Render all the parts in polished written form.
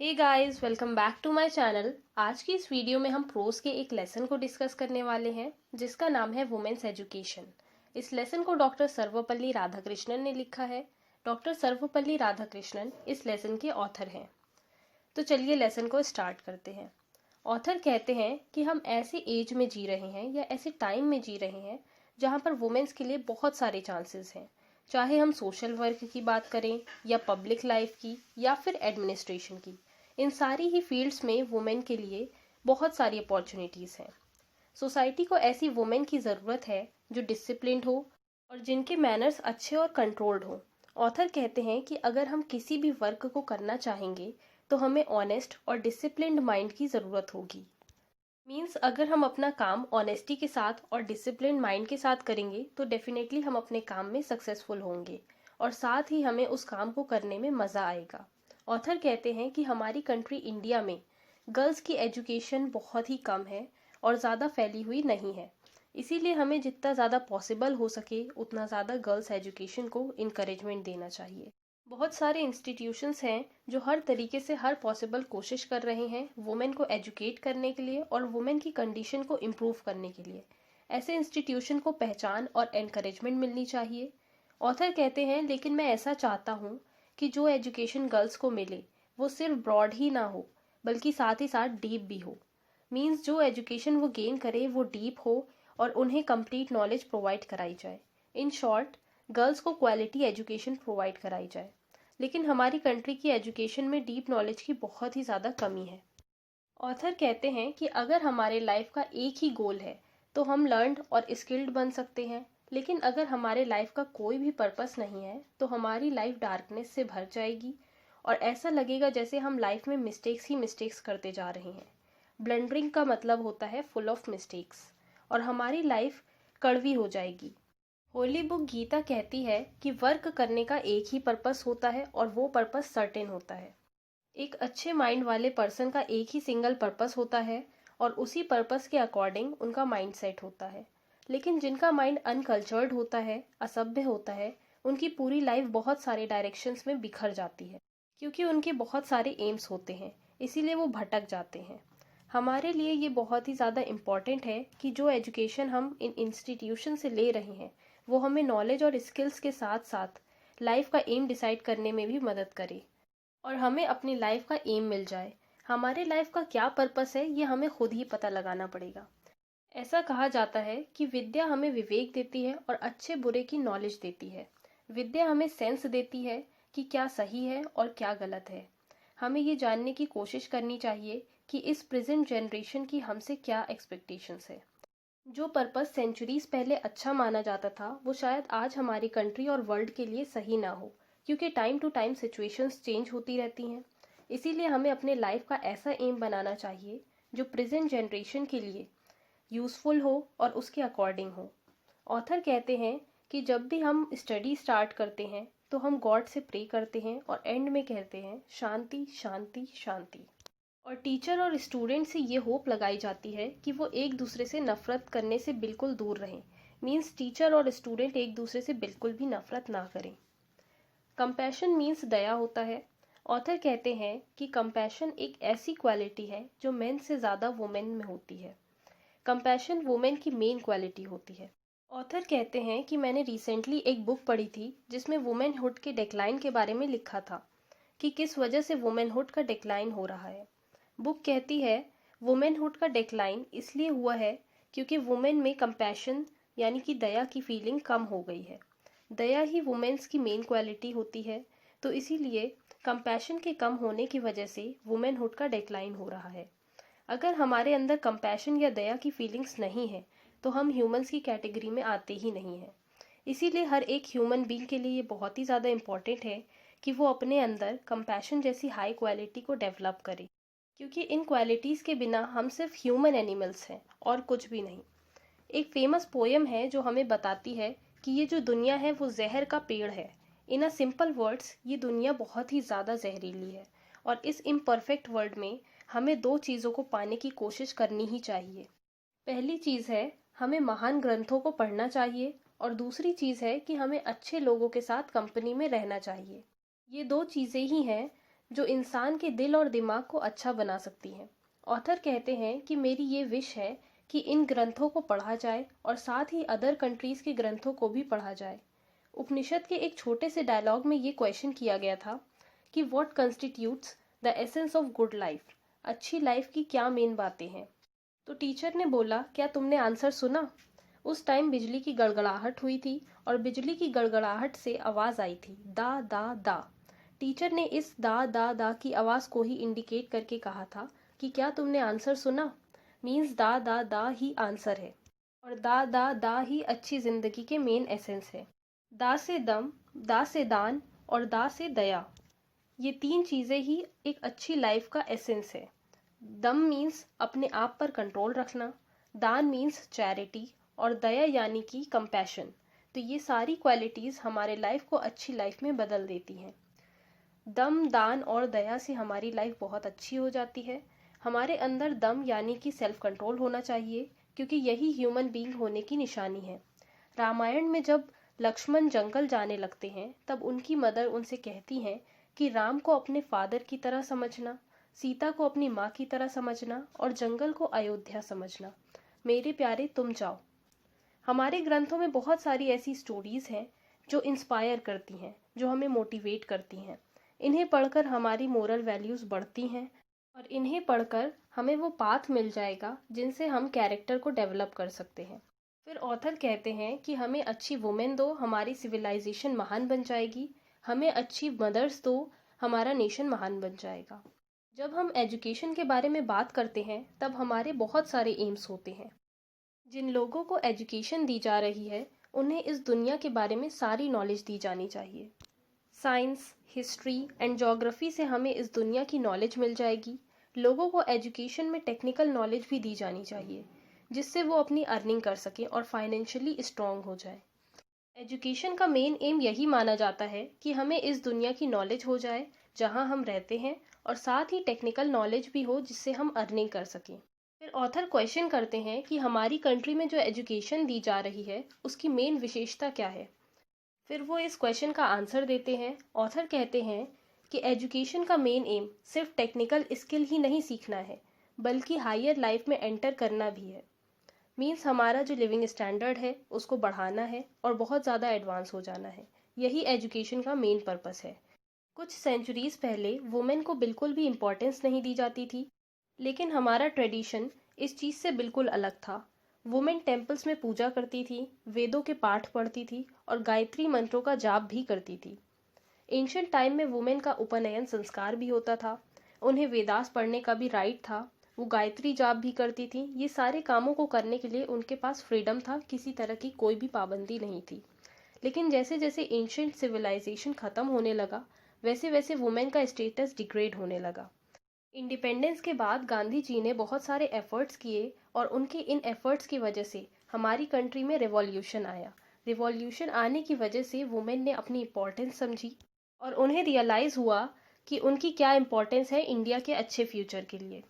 Hey guys, welcome back to my channel. आज की इस वीडियो में हम प्रोज के एक लेसन को डिस्कस करने वाले हैं जिसका नाम है वुमेन्स एजुकेशन। इस लेसन को डॉक्टर सर्वपल्ली राधाकृष्णन ने लिखा है। डॉक्टर सर्वपल्ली राधाकृष्णन इस लेसन के ऑथर हैं। तो चलिए लेसन को स्टार्ट करते हैं। ऑथर कहते हैं कि हम ऐसे एज में जी रहे हैं या ऐसे टाइम में जी रहे हैं जहाँ पर वुमेन्स के लिए बहुत सारे चांसेस हैं। चाहे हम सोशल वर्क की बात करें या पब्लिक लाइफ की या फिर एडमिनिस्ट्रेशन की, इन सारी ही फील्ड्स में वुमेन के लिए बहुत सारी अपॉर्चुनिटीज़ हैं। सोसाइटी को ऐसी वुमेन की ज़रूरत है जो डिसिप्लिन्ड हो और जिनके मैनर्स अच्छे और कंट्रोल्ड हो। ऑथर कहते हैं कि अगर हम किसी भी वर्क को करना चाहेंगे तो हमें ऑनेस्ट और डिसिप्लिन्ड माइंड की ज़रूरत होगी। मीन्स अगर हम अपना काम ऑनेस्टी के साथ और डिसिप्लिन माइंड के साथ करेंगे तो डेफिनेटली हम अपने काम में सक्सेसफुल होंगे और साथ ही हमें उस काम को करने में मज़ा आएगा। ऑथर कहते हैं कि हमारी कंट्री इंडिया में गर्ल्स की एजुकेशन बहुत ही कम है और ज़्यादा फैली हुई नहीं है। इसीलिए हमें जितना ज़्यादा पॉसिबल हो सके उतना ज़्यादा गर्ल्स एजुकेशन को इनकरेजमेंट देना चाहिए। बहुत सारे इंस्टीट्यूशंस हैं जो हर तरीके से हर पॉसिबल कोशिश कर रहे हैं वुमेन को एजुकेट करने के लिए और वुमेन की कंडीशन को इम्प्रूव करने के लिए। ऐसे इंस्टीट्यूशन को पहचान और एनकरेजमेंट मिलनी चाहिए। ऑथर कहते हैं लेकिन मैं ऐसा चाहता हूँ कि जो एजुकेशन गर्ल्स को मिले वो सिर्फ ब्रॉड ही ना हो बल्कि साथ ही साथ डीप भी हो। मीन्स जो एजुकेशन वो गेन करे वो डीप हो और उन्हें कंप्लीट नॉलेज प्रोवाइड कराई जाए। इन शॉर्ट, गर्ल्स को क्वालिटी एजुकेशन प्रोवाइड कराई जाए। लेकिन हमारी कंट्री की एजुकेशन में डीप नॉलेज की बहुत ही ज़्यादा कमी है। ऑथर कहते हैं कि अगर हमारे लाइफ का एक ही गोल है तो हम लर्नड और स्किल्ड बन सकते हैं, लेकिन अगर हमारे लाइफ का कोई भी पर्पस नहीं है तो हमारी लाइफ डार्कनेस से भर जाएगी और ऐसा लगेगा जैसे हम लाइफ में मिस्टेक्स ही मिस्टेक्स करते जा रहे हैं। ब्लंडरिंग का मतलब होता है फुल ऑफ मिस्टेक्स और हमारी लाइफ कड़वी हो जाएगी। होली बुक गीता कहती है कि वर्क करने का एक ही पर्पस होता है और वो पर्पस सर्टेन होता है। एक अच्छे माइंड वाले पर्सन का एक ही सिंगल पर्पस होता है और उसी पर्पस के अकॉर्डिंग उनका माइंड सेट होता है। लेकिन जिनका माइंड अनकल्चर्ड होता है, असभ्य होता है, उनकी पूरी लाइफ बहुत सारे डायरेक्शंस में बिखर जाती है क्योंकि उनके बहुत सारे एम्स होते हैं, इसीलिए वो भटक जाते हैं। हमारे लिए ये बहुत ही ज़्यादा इम्पॉर्टेंट है कि जो एजुकेशन हम इन इंस्टीट्यूशन से ले रहे हैं वो हमें नॉलेज और स्किल्स के साथ साथ लाइफ का एम डिसाइड करने में भी मदद करे और हमें अपनी लाइफ का एम मिल जाए। हमारे लाइफ का क्या पर्पस है ये हमें खुद ही पता लगाना पड़ेगा। ऐसा कहा जाता है कि विद्या हमें विवेक देती है और अच्छे बुरे की नॉलेज देती है। विद्या हमें सेंस देती है कि क्या सही है और क्या गलत है। हमें ये जानने की कोशिश करनी चाहिए कि इस प्रेजेंट जनरेशन की हमसे क्या एक्सपेक्टेशंस है। जो पर्पस सेंचुरीज पहले अच्छा माना जाता था वो शायद आज हमारी कंट्री और वर्ल्ड के लिए सही ना हो, क्योंकि time to time situations change होती रहती हैं। इसीलिए हमें अपने लाइफ का ऐसा एम बनाना चाहिए जो प्रेजेंट जनरेशन के लिए यूज़फुल हो और उसके अकॉर्डिंग हो। ऑथर कहते हैं कि जब भी हम स्टडी स्टार्ट करते हैं तो हम गॉड से प्रे करते हैं और एंड में कहते हैं शांति शांति शांति। और टीचर और स्टूडेंट से ये होप लगाई जाती है कि वो एक दूसरे से नफरत करने से बिल्कुल दूर रहें। मीन्स टीचर और स्टूडेंट एक दूसरे से बिल्कुल भी नफरत ना करें। कंपैशन मीन्स दया होता है। ऑथर कहते हैं कि कंपैशन एक ऐसी क्वालिटी है जो मेन से ज़्यादा वुमेन में होती है। कंपैशन वुमेन की मेन क्वालिटी होती है। ऑथर कहते हैं कि मैंने रिसेंटली एक बुक पढ़ी थी जिसमें वुमेनहुड के डिक्लाइन के बारे में लिखा था कि किस वजह से वुमेनहुड का डिक्लाइन हो रहा है। बुक कहती है वुमेनहुड का डिक्लाइन इसलिए हुआ है क्योंकि वुमेन में कंपैशन यानी कि दया की फीलिंग कम हो गई है। दया ही वुमेन्स की मेन क्वालिटी होती है, तो इसीलिए कंपैशन के कम होने की वजह से वुमेनहुड का डिक्लाइन हो रहा है। अगर हमारे अंदर कंपैशन या दया की फीलिंग्स नहीं है तो हम ह्यूमंस की कैटेगरी में आते ही नहीं हैं। इसीलिए हर एक ह्यूमन बीइंग के लिए ये बहुत ही ज़्यादा इम्पॉर्टेंट है कि वो अपने अंदर कंपैशन जैसी हाई क्वालिटी को डेवलप करे, क्योंकि इन क्वालिटीज़ के बिना हम सिर्फ ह्यूमन एनिमल्स हैं और कुछ भी नहीं। एक फेमस पोएम है जो हमें बताती है कि ये जो दुनिया है वो जहर का पेड़ है। इन अ सिंपल वर्ड्स, ये दुनिया बहुत ही ज़्यादा जहरीली है और इस इम्परफेक्ट वर्ल्ड में हमें दो चीज़ों को पाने की कोशिश करनी ही चाहिए। पहली चीज़ है हमें महान ग्रंथों को पढ़ना चाहिए और दूसरी चीज़ है कि हमें अच्छे लोगों के साथ कंपनी में रहना चाहिए। ये दो चीज़ें ही हैं जो इंसान के दिल और दिमाग को अच्छा बना सकती हैं। ऑथर कहते हैं कि मेरी ये विश है कि इन ग्रंथों को पढ़ा जाए और साथ ही अदर कंट्रीज़ के ग्रंथों को भी पढ़ा जाए। उपनिषद के एक छोटे से डायलॉग में ये क्वेश्चन किया गया था कि what constitutes the essence of good life, अच्छी लाइफ की क्या मेन बातें हैं। तो टीचर ने बोला, क्या तुमने आंसर सुना? उस टाइम बिजली की गड़गड़ाहट हुई थी और बिजली की गड़गड़ाहट से आवाज़ आई थी, दा दा दा। टीचर ने इस दा दा दा की आवाज़ को ही इंडिकेट करके कहा था कि क्या तुमने आंसर सुना। मीन्स दा दा दा ही आंसर है और दा दा दा ही अच्छी ज़िंदगी के मेन एसेंस है। दा से दम, दा से दान और दा से दया, ये तीन चीज़ें ही एक अच्छी लाइफ का एसेंस है। दम मीन्स अपने आप पर कंट्रोल रखना, दान मीन्स चैरिटी और दया यानी कि कंपैशन। तो ये सारी क्वालिटीज़ हमारे लाइफ को अच्छी लाइफ में बदल देती हैं। दम, दान और दया से हमारी लाइफ बहुत अच्छी हो जाती है। हमारे अंदर दम यानी कि सेल्फ कंट्रोल होना चाहिए, क्योंकि यही ह्यूमन बीइंग होने की निशानी है। रामायण में जब लक्ष्मण जंगल जाने लगते हैं तब उनकी मदर उनसे कहती हैं कि राम को अपने फादर की तरह समझना, सीता को अपनी माँ की तरह समझना और जंगल को अयोध्या समझना। मेरे प्यारे तुम जाओ। हमारे ग्रंथों में बहुत सारी ऐसी स्टोरीज़ हैं जो इंस्पायर करती हैं, जो हमें मोटिवेट करती हैं। इन्हें पढ़कर हमारी मोरल वैल्यूज़ बढ़ती हैं और इन्हें पढ़कर हमें वो पाथ मिल जाएगा जिनसे हम कैरेक्टर को डेवलप कर सकते हैं। फिर ऑथर कहते हैं कि हमें अच्छी वुमेन दो, हमारी सिविलाइजेशन महान बन जाएगी। हमें अच्छी मदर्स दो, हमारा नेशन महान बन जाएगा। जब हम एजुकेशन के बारे में बात करते हैं तब हमारे बहुत सारे एम्स होते हैं। जिन लोगों को एजुकेशन दी जा रही है उन्हें इस दुनिया के बारे में सारी नॉलेज दी जानी चाहिए। साइंस, हिस्ट्री एंड ज्योग्राफी से हमें इस दुनिया की नॉलेज मिल जाएगी। लोगों को एजुकेशन में टेक्निकल नॉलेज भी दी जानी चाहिए, जिससे वो अपनी अर्निंग कर सकें और फाइनेंशियली स्ट्रॉन्ग हो जाए। एजुकेशन का मेन एम यही माना जाता है कि हमें इस दुनिया की नॉलेज हो जाए जहां हम रहते हैं, और साथ ही टेक्निकल नॉलेज भी हो जिससे हम अर्निंग कर सकें। फिर ऑथर क्वेश्चन करते हैं कि हमारी कंट्री में जो एजुकेशन दी जा रही है उसकी मेन विशेषता क्या है। फिर वो इस क्वेश्चन का आंसर देते हैं। ऑथर कहते हैं कि एजुकेशन का मेन एम सिर्फ टेक्निकल स्किल ही नहीं सीखना है, बल्कि हायर लाइफ में एंटर करना भी है। मीन्स हमारा जो लिविंग स्टैंडर्ड है उसको बढ़ाना है और बहुत ज़्यादा एडवांस हो जाना है। यही एजुकेशन का मेन पर्पस है। कुछ सेंचुरीज पहले वुमेन को बिल्कुल भी इम्पोर्टेंस नहीं दी जाती थी, लेकिन हमारा ट्रेडिशन इस चीज़ से बिल्कुल अलग था। वुमेन टेम्पल्स में पूजा करती थी, वेदों के पाठ पढ़ती थी और गायत्री मंत्रों का जाप भी करती थी। एंशियंट टाइम में वुमेन का उपनयन संस्कार भी होता था, उन्हें वेदास पढ़ने का भी राइट था, वो गायत्री जाप भी करती थी। ये सारे कामों को करने के लिए उनके पास फ्रीडम था, किसी तरह की कोई भी पाबंदी नहीं थी। लेकिन जैसे जैसे एंशियंट सिविलाइजेशन ख़त्म होने लगा, वैसे वैसे वुमेन का स्टेटस डिग्रेड होने लगा। इंडिपेंडेंस के बाद गांधी जी ने बहुत सारे एफर्ट्स किए और उनके इन एफर्ट्स की वजह से हमारी कंट्री में रिवॉल्यूशन आया। रिवॉल्यूशन आने की वजह से वुमेन ने अपनी इम्पोर्टेंस समझी और उन्हें रियलाइज़ हुआ कि उनकी क्या इम्पोर्टेंस है इंडिया के अच्छे फ्यूचर के लिए।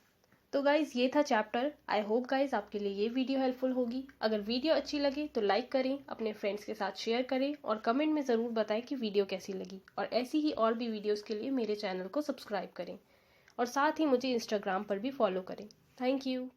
तो गाइज़, ये था चैप्टर। आई होप गाइज़ आपके लिए ये वीडियो हेल्पफुल होगी। अगर वीडियो अच्छी लगे तो लाइक करें, अपने फ्रेंड्स के साथ शेयर करें और कमेंट में ज़रूर बताएं कि वीडियो कैसी लगी। और ऐसी ही और भी वीडियोज़ के लिए मेरे चैनल को सब्सक्राइब करें और साथ ही मुझे इंस्टाग्राम पर भी फॉलो करें। Thank you.